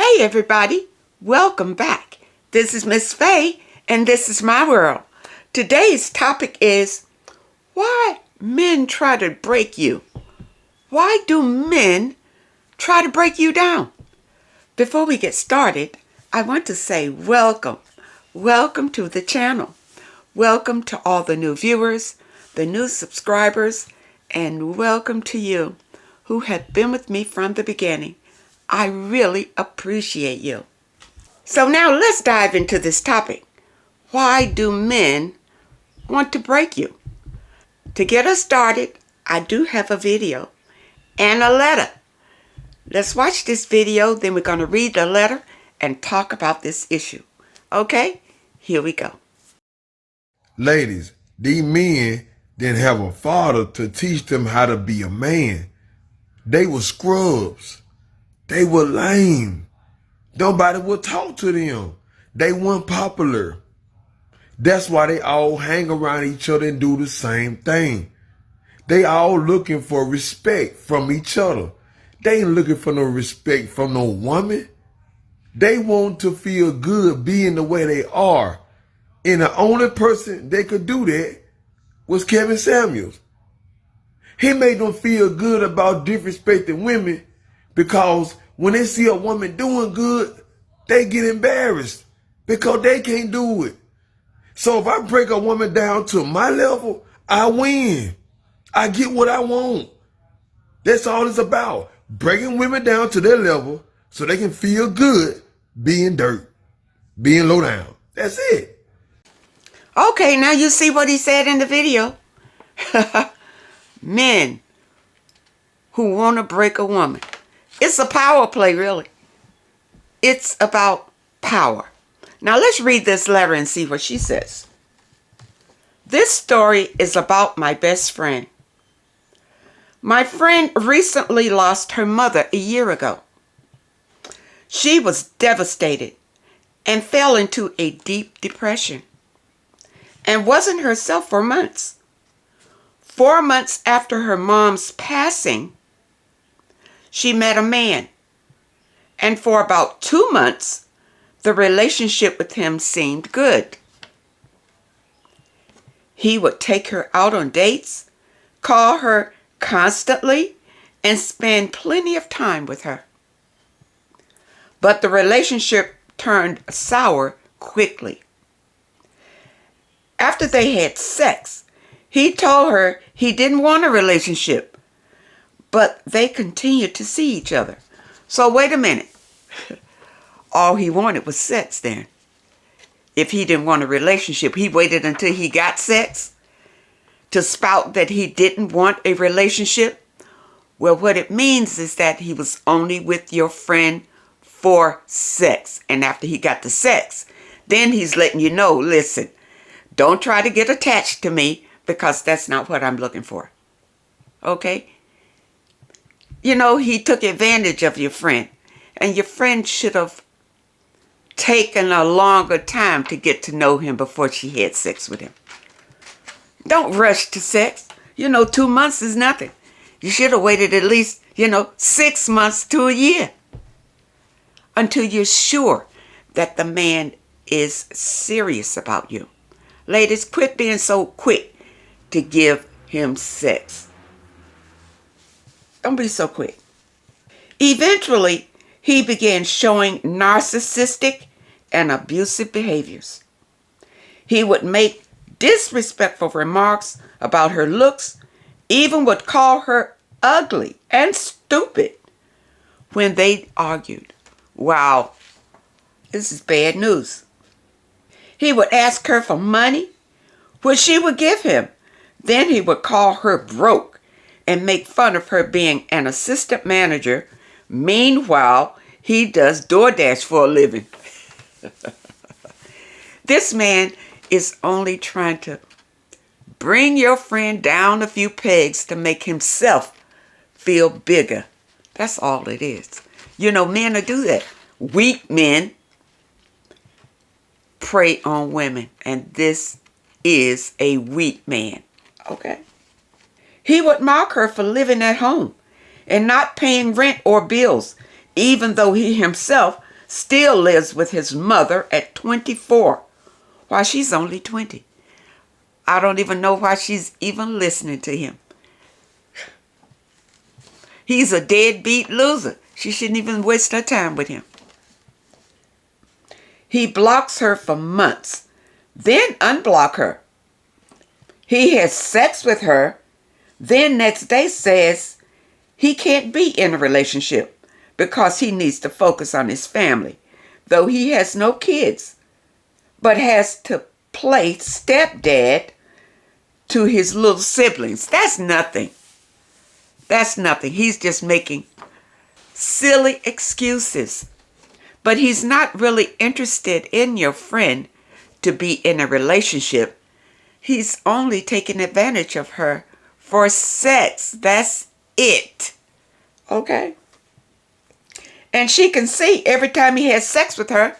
Hey everybody, welcome back. This is Miss Faye and this is my world. Today's topic is why men try to break you. Why do men try to break you down? Before we get started, I want to say welcome. Welcome to the channel. Welcome to all the new viewers, the new subscribers, and welcome to you who have been with me from the beginning. I really appreciate you. So now let's dive into this topic. Why do men want to break you? To get us started, I do have a video and a letter. Let's watch this video, then we're going to read the letter and talk about this issue. Okay, here we go. Ladies, these men didn't have a father to teach them how to be a man. They were scrubs. They were lame. Nobody would talk to them. They weren't popular. That's why they all hang around each other and do the same thing. They all looking for respect from each other. They ain't looking for no respect from no woman. They want to feel good being the way they are. And the only person that could do that was Kevin Samuels. He made them feel good about disrespecting women because when they see a woman doing good, they get embarrassed because they can't do it. So if I break a woman down to my level, I win. I get what I want. That's all it's about. Breaking women down to their level so they can feel good being dirt, being low down. That's it. Okay, now you see what he said in the video. Men who want to break a woman. It's a power play, really. It's about power. Now let's read this letter and see what she says. This story is about my best friend. My friend recently lost her mother a year ago. She was devastated and fell into a deep depression and wasn't herself for months. 4 months after her mom's passing, she met a man, and for about 2 months, the relationship with him seemed good. He would take her out on dates, call her constantly, and spend plenty of time with her. But the relationship turned sour quickly. After they had sex, he told her he didn't want a relationship, but they continued to see each other. So wait a minute. All he wanted was sex then. If he didn't want a relationship, he waited until he got sex to spout that he didn't want a relationship. Well, what it means is that he was only with your friend for sex. And after he got the sex, then he's letting you know, listen, don't try to get attached to me because that's not what I'm looking for. Okay? You know, he took advantage of your friend, and your friend should have taken a longer time to get to know him before she had sex with him. Don't rush to sex. 2 months is nothing. You should have waited at least, 6 months to a year until you're sure that the man is serious about you. Ladies, quit being so quick to give him sex. Don't be so quick. Eventually, he began showing narcissistic and abusive behaviors. He would make disrespectful remarks about her looks, even would call her ugly and stupid when they argued. Wow, this is bad news. He would ask her for money, which she would give him. Then he would call her broke and make fun of her being an assistant manager. Meanwhile, he does DoorDash for a living. This man is only trying to bring your friend down a few pegs to make himself feel bigger. That's all it is. Men will do that. Weak men prey on women, and this is a weak man. Okay? He would mock her for living at home and not paying rent or bills, even though he himself still lives with his mother at 24, while she's only 20. I don't even know why she's even listening to him. He's a deadbeat loser. She shouldn't even waste her time with him. He blocks her for months, then unblock her. He has sex with her, then next day says he can't be in a relationship because he needs to focus on his family, though he has no kids, but has to play stepdad to his little siblings. That's nothing. That's nothing. He's just making silly excuses. But he's not really interested in your friend to be in a relationship. He's only taking advantage of her for sex. That's it. Okay? And she can see every time he has sex with her,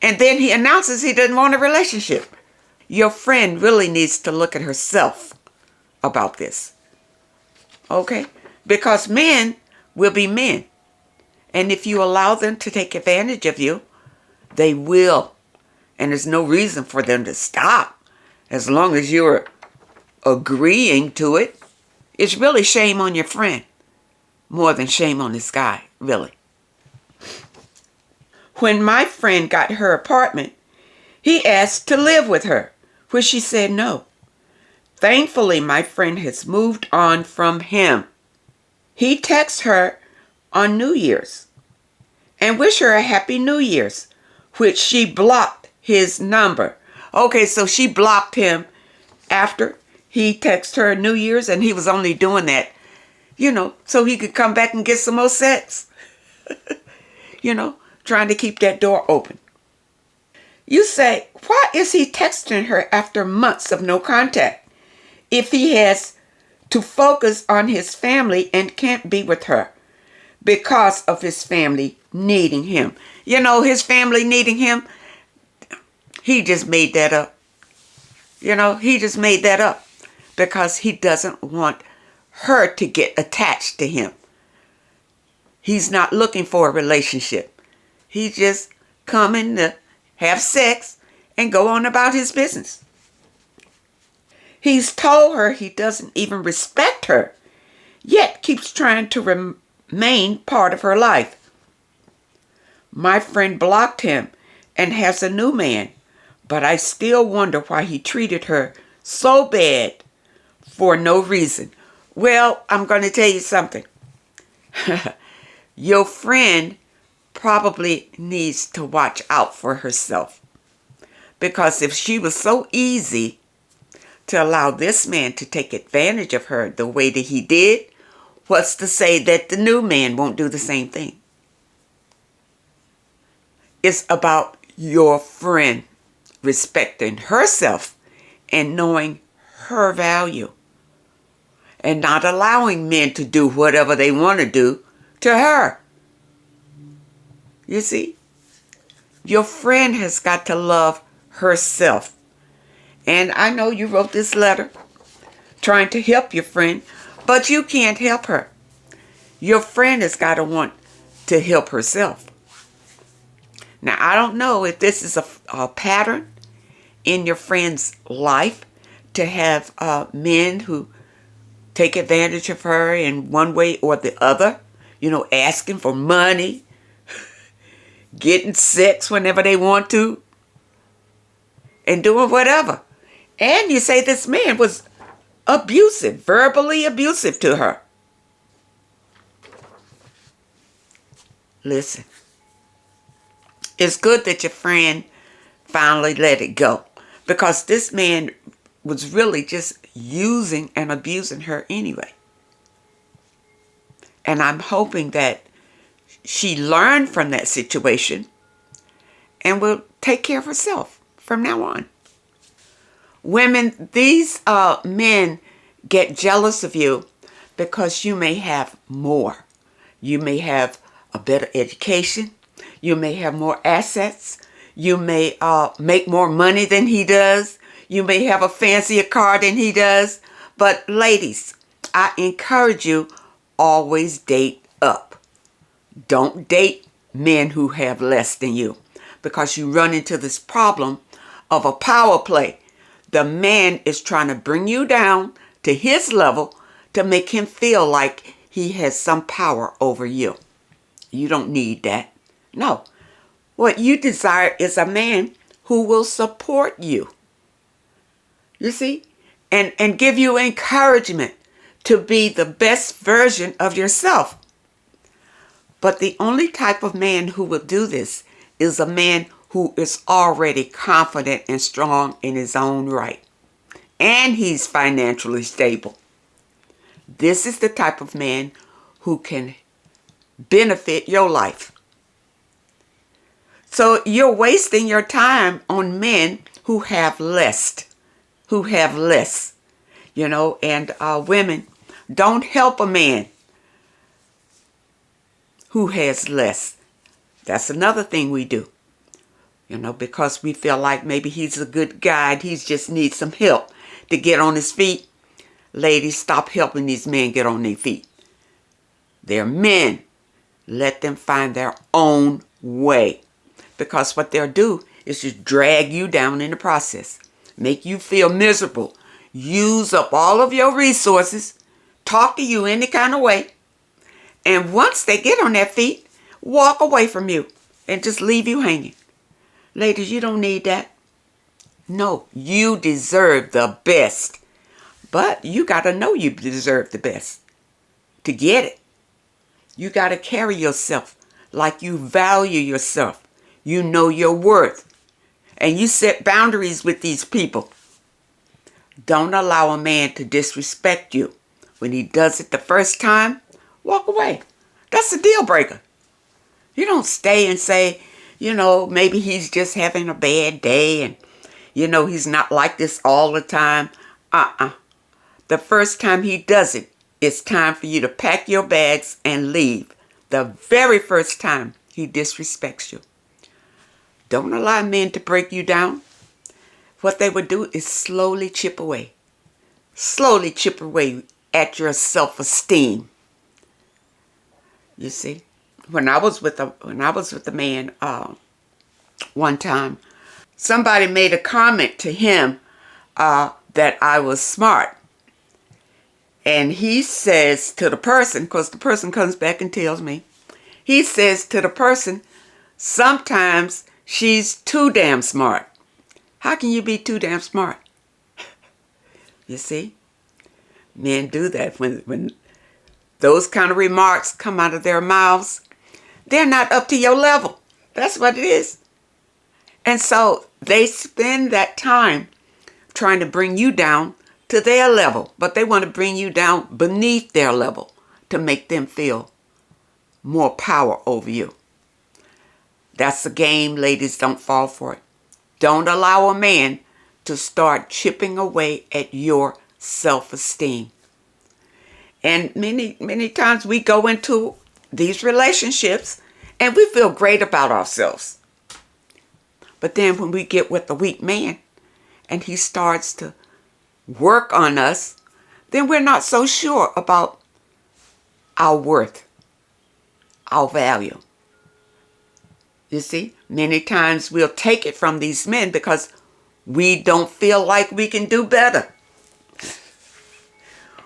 and then he announces he doesn't want a relationship. Your friend really needs to look at herself about this. Okay? Because men will be men. And if you allow them to take advantage of you, they will. And there's no reason for them to stop as long as you're agreeing to it. It's really shame on your friend more than shame on this guy, really. When my friend got her apartment, he asked to live with her, which she said no. Thankfully, my friend has moved on from him. He texts her on New Year's and wish her a happy New Year's, which she blocked his number. Okay, so she blocked him after he texted her New Year's, and he was only doing that, so he could come back and get some more sex. Trying to keep that door open. You say, why is he texting her after months of no contact if he has to focus on his family and can't be with her because of his family needing him? His family needing him, he just made that up. He just made that up because he doesn't want her to get attached to him. He's not looking for a relationship. He's just coming to have sex and go on about his business. He's told her he doesn't even respect her, yet keeps trying to remain part of her life. My friend blocked him and has a new man, but I still wonder why he treated her so bad for no reason. Well, I'm going to tell you something. Your friend probably needs to watch out for herself. Because if she was so easy to allow this man to take advantage of her the way that he did, what's to say that the new man won't do the same thing? It's about your friend respecting herself and knowing her value and not allowing men to do whatever they want to do to her. You see, your friend has got to love herself. And I know you wrote this letter trying to help your friend, but you can't help her. Your friend has got to want to help herself. Now, I don't know if this is a pattern in your friend's life to have men who take advantage of her in one way or the other, asking for money, getting sex whenever they want to, and doing whatever. And you say this man was abusive, verbally abusive to her. Listen, it's good that your friend finally let it go, because this man was really just using and abusing her anyway. And I'm hoping that she learned from that situation and will take care of herself from now on. Women, these men get jealous of you because you may have more. You may have a better education. You may have more assets. You may make more money than he does. You may have a fancier car than he does. But ladies, I encourage you, always date up. Don't date men who have less than you, because you run into this problem of a power play. The man is trying to bring you down to his level to make him feel like he has some power over you. You don't need that. No. What you desire is a man who will support you. You see? And give you encouragement to be the best version of yourself. But the only type of man who will do this is a man who is already confident and strong in his own right. And he's financially stable. This is the type of man who can benefit your life. So you're wasting your time on men who have less. And women, don't help a man who has less. That's another thing we do. Because we feel like maybe he's a good guy and he just needs some help to get on his feet. Ladies, stop helping these men get on their feet. They're men. Let them find their own way. Because what they'll do is just drag you down in the process. Make you feel miserable. Use up all of your resources. Talk to you any kind of way. And once they get on their feet, walk away from you and just leave you hanging. Ladies, you don't need that. No, you deserve the best. But you got to know you deserve the best to get it. You got to carry yourself like you value yourself. You know your worth. And you set boundaries with these people. Don't allow a man to disrespect you. When he does it the first time, walk away. That's a deal breaker. You don't stay and say, maybe he's just having a bad day and, he's not like this all the time. The first time he does it, it's time for you to pack your bags and leave. The very first time he disrespects you. Don't allow men to break you down. What they would do is slowly chip away. Slowly chip away at your self-esteem. You see? When I was with a man one time, somebody made a comment to him that I was smart. And he says to the person, because the person comes back and tells me, he says to the person, sometimes she's too damn smart. How can you be too damn smart? You see? Men do that when those kind of remarks come out of their mouths. They're not up to your level. That's what it is. And so they spend that time trying to bring you down to their level, but they want to bring you down beneath their level to make them feel more power over you. That's the game, ladies. Don't fall for it. Don't allow a man to start chipping away at your self-esteem. And many times we go into these relationships and we feel great about ourselves. But then when we get with a weak man and he starts to work on us, then we're not so sure about our worth, our value. You see, many times we'll take it from these men because we don't feel like we can do better.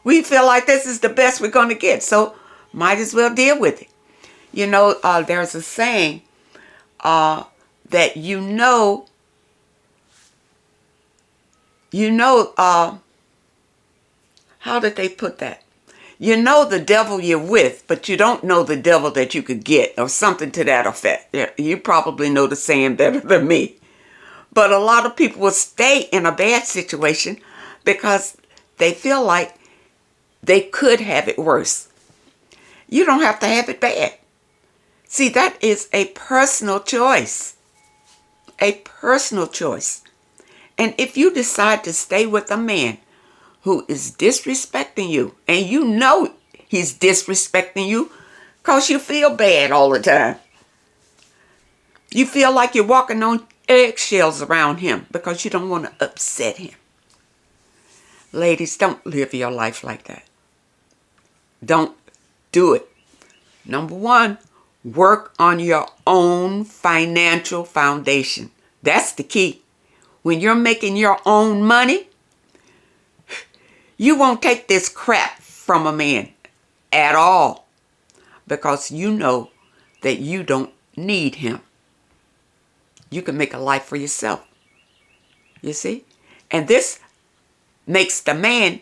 We feel like this is the best we're going to get, so might as well deal with it. There's a saying that how did they put that? You know the devil you're with, but you don't know the devil that you could get, or something to that effect. Yeah, you probably know the saying better than me. But a lot of people will stay in a bad situation because they feel like they could have it worse. You don't have to have it bad. See, that is a personal choice. A personal choice. And if you decide to stay with a man who is disrespecting you, and you know he's disrespecting you because you feel bad all the time. You feel like you're walking on eggshells around him because you don't want to upset him. Ladies, don't live your life like that. Don't do it. Number one, Work on your own financial foundation. That's the key. When you're making your own money, you won't take this crap from a man at all because you know that you don't need him. You can make a life for yourself. You see? And this makes the man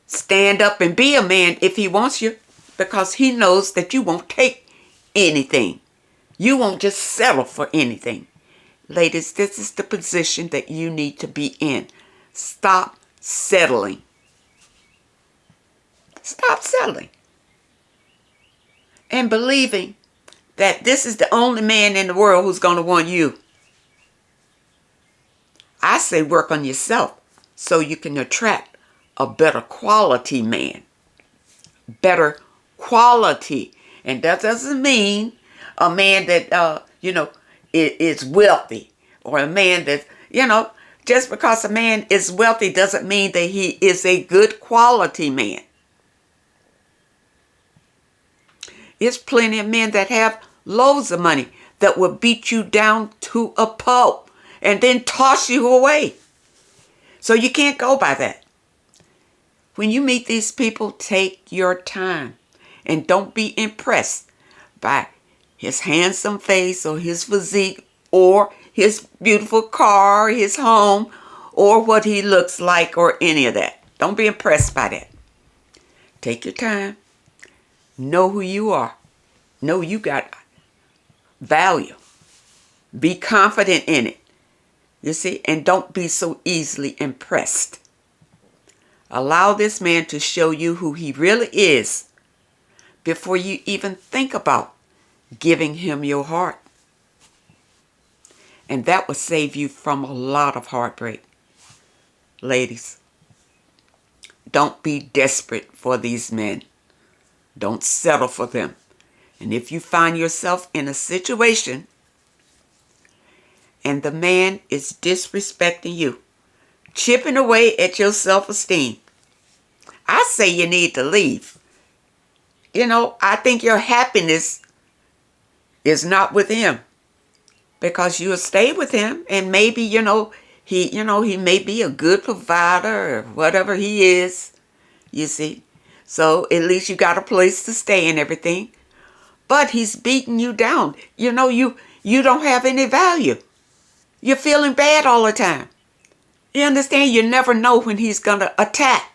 stand up and be a man if he wants you, because he knows that you won't take anything. You won't just settle for anything. Ladies, this is the position that you need to be in. Stop settling. Stop settling. And believing that this is the only man in the world who's going to want you. I say work on yourself so you can attract a better quality man. Better quality. And that doesn't mean a man that, is wealthy. Or a man that, just because a man is wealthy doesn't mean that he is a good quality man. There's plenty of men that have loads of money that will beat you down to a pulp and then toss you away. So you can't go by that. When you meet these people, take your time and don't be impressed by his handsome face or his physique or his beautiful car, his home, or what he looks like or any of that. Don't be impressed by that. Take your time. Know who you are. Know you got value. Be confident in it. You see, and don't be so easily impressed. Allow this man to show you who he really is before you even think about giving him your heart. And that will save you from a lot of heartbreak. Ladies, don't be desperate for these men. Don't settle for them. And if you find yourself in a situation and the man is disrespecting you, chipping away at your self-esteem, I say you need to leave. I think your happiness is not with him, because you'll stay with him and maybe, he may be a good provider or whatever he is, you see. So at least you got a place to stay and everything. But he's beating you down. You don't have any value. You're feeling bad all the time. You understand? You never know when he's going to attack.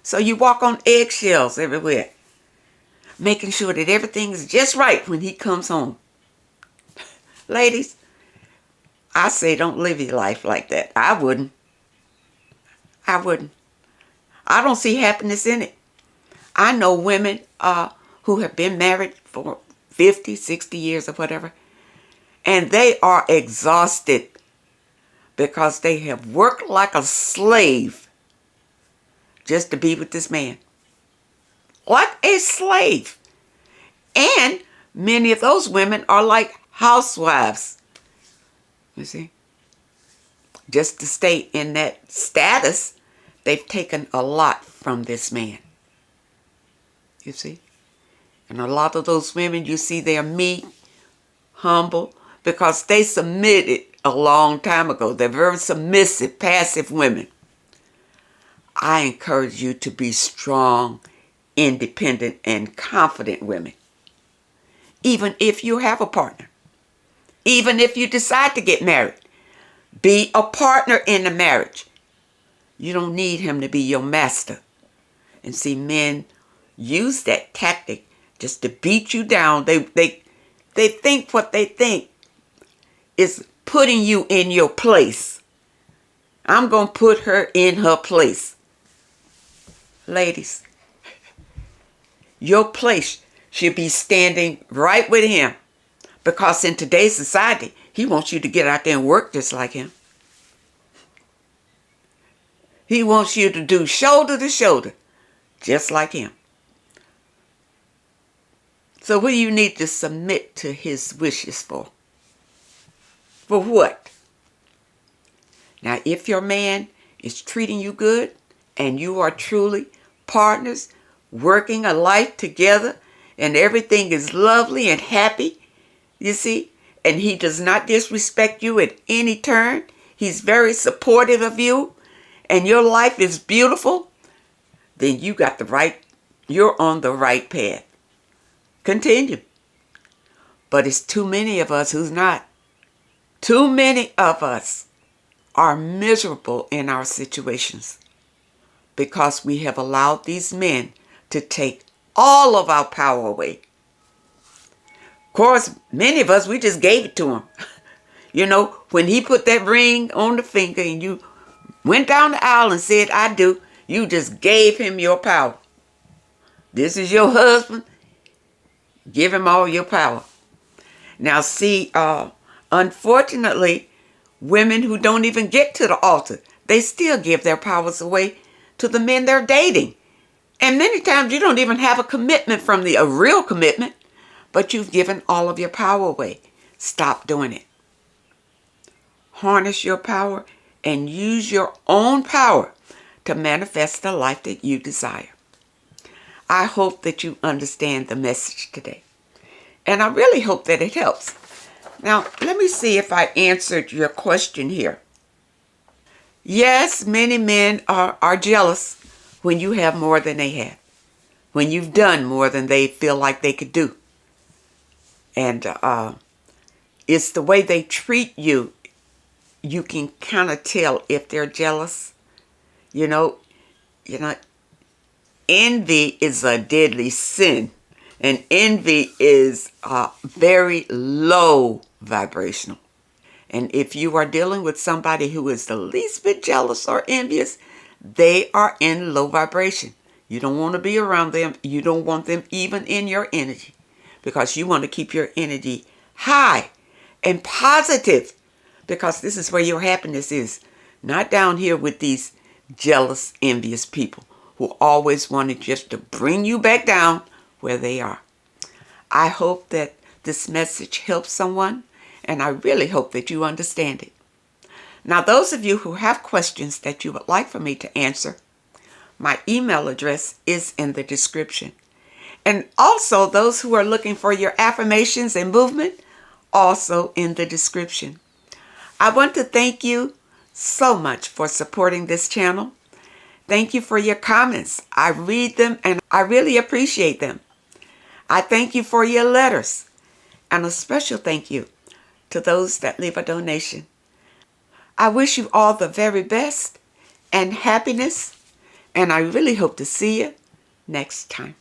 So you walk on eggshells everywhere, making sure that everything is just right when he comes home. Ladies, I say don't live your life like that. I wouldn't. I don't see happiness in it. I know women who have been married for 50, 60 years or whatever, and they are exhausted because they have worked like a slave just to be with this man. Like a slave. And many of those women are like housewives. You see? Just to stay in that status, they've taken a lot from this man. You see? And a lot of those women, you see, they're meek, humble, because they submitted a long time ago. They're very submissive, passive women. I encourage you to be strong, independent, and confident women. Even if you have a partner. Even if you decide to get married. Be a partner in the marriage. You don't need him to be your master. And see, men use that tactic just to beat you down. They think what they think is putting you in your place. I'm going to put her in her place. Ladies, your place should be standing right with him, because in today's society, he wants you to get out there and work just like him. He wants you to do shoulder to shoulder, just like him. So what do you need to submit to his wishes for? For what? Now, if your man is treating you good and you are truly partners, working a life together, and everything is lovely and happy, you see, and he does not disrespect you at any turn. He's very supportive of you, and your life is beautiful, then you're on the right path. Continue. But it's too many of us who's not. Too many of us are miserable in our situations because we have allowed these men to take all of our power away. Of course, many of us, we just gave it to him. You know, when he put that ring on the finger and you went down the aisle and said, I do, you just gave him your power. This is your husband. Give him all your power. Now see, unfortunately, women who don't even get to the altar, they still give their powers away to the men they're dating. And many times you don't even have a commitment from a real commitment, but you've given all of your power away. Stop doing it. Harness your power and use your own power to manifest the life that you desire. I hope that you understand the message today. And I really hope that it helps. Now, let me see if I answered your question here. Yes, many men are jealous when you have more than they have. When you've done more than they feel like they could do. And it's the way they treat you. You can kind of tell if they're jealous. You know, envy is a deadly sin. And envy is very low vibrational. And if you are dealing with somebody who is the least bit jealous or envious, they are in low vibration. You don't want to be around them. You don't want them even in your energy, because you want to keep your energy high and positive, because this is where your happiness is. Not down here with these jealous, envious people who always wanted just to bring you back down where they are. I hope that this message helps someone, and I really hope that you understand it. Now, those of you who have questions that you would like for me to answer, my email address is in the description. And also those who are looking for your affirmations and movement, also in the description. I want to thank you so much for supporting this channel. Thank you for your comments. I read them and I really appreciate them. I thank you for your letters, and a special thank you to those that leave a donation. I wish you all the very best and happiness, and I really hope to see you next time.